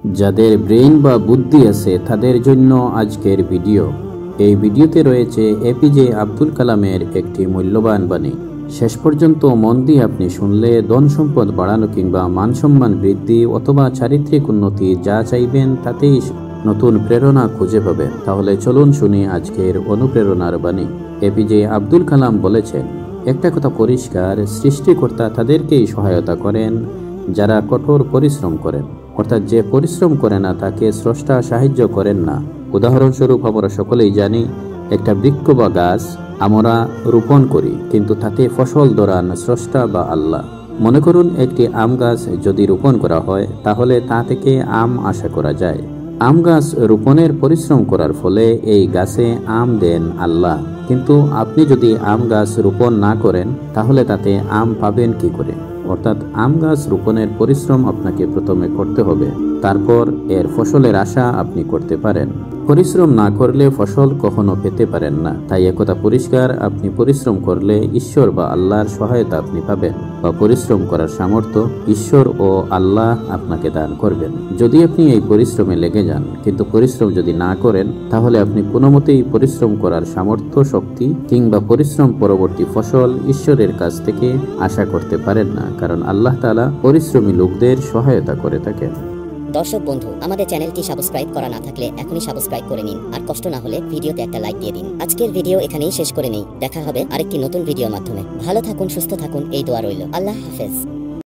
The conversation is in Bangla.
যাদের ব্রেইন বা বুদ্ধি আছে তাদের জন্য আজকের ভিডিও। এই ভিডিওতে রয়েছে এপিজে আব্দুল কালামের একটি মূল্যবান বাণী। শেষ পর্যন্ত মন দিয়ে আপনি শুনলে ধন সম্পদ বাড়ানো কিংবা মান সম্মান বৃদ্ধি অথবা চারিত্রিক উন্নতি যা চাইবেন তাতেই নতুন প্রেরণা খুঁজে পাবেন। তাহলে চলুন শুনি আজকের অনুপ্রেরণার বাণী। এপিজে আব্দুল কালাম বলেছেন, একটা কথা পরিষ্কার, সৃষ্টিকর্তা তাদেরকেই সহায়তা করেন যারা কঠোর পরিশ্রম করেন। অর্থাৎ যে পরিশ্রম করে না তাকে স্রষ্টা সাহায্য করেন না। উদাহরণস্বরূপ আমরা সকলেই জানি, একটা বৃক্ষ বা গাছ আমরা রোপণ করি, কিন্তু তাতে ফসল ধরান স্রষ্টা বা আল্লাহ। মনে করুন একটি আম গাছ যদি রোপণ করা হয় তাহলে তা থেকে আম আশা করা যায়। আম গাছ রোপণের পরিশ্রম করার ফলে এই গাছে আম দেন আল্লাহ। কিন্তু আপনি যদি আম গাছ রোপণ না করেন তাহলে তাতে আম পাবেন কি করে? অর্থাৎ আম গাছ রোপণের পরিশ্রম আপনাকে প্রথমে করতে হবে, তারপর এর ফসলের আশা আপনি করতে পারেন। পরিশ্রম না করলে ফসল কখনো পেতে পারেন না। তাই একথা পরিষ্কার, আপনি পরিশ্রম করলে ঈশ্বর বা আল্লাহর সহায়তা আপনি পাবেন, বা পরিশ্রম করার সামর্থ্য ঈশ্বর ও আল্লাহ আপনাকে দান করবেন। যদি আপনি এই পরিশ্রমে লেগে যান কিন্তু পরিশ্রম যদি না করেন তাহলে আপনি কোনো মতেই পরিশ্রম করার সামর্থ্য, শক্তি কিংবা পরিশ্রম পরবর্তী ফসল ঈশ্বরের কাছ থেকে আশা করতে পারেন না, কারণ আল্লাহ তাআলা পরিশ্রমী লোকদের সহায়তা করে থাকেন। দর্শক বন্ধু, আমাদের চ্যানেলটি সাবস্ক্রাইব করা না থাকলে এখনই সাবস্ক্রাইব করে নিন, আর কষ্ট না হলে ভিডিওতে একটা লাইক দিয়ে দিন। আজকের ভিডিও এখানেই শেষ করে নেই, দেখা হবে আরেকটি নতুন ভিডিওর মাধ্যমে। ভালো থাকুন, সুস্থ থাকুন, এই দোয়া রইল। আল্লাহ হাফেজ।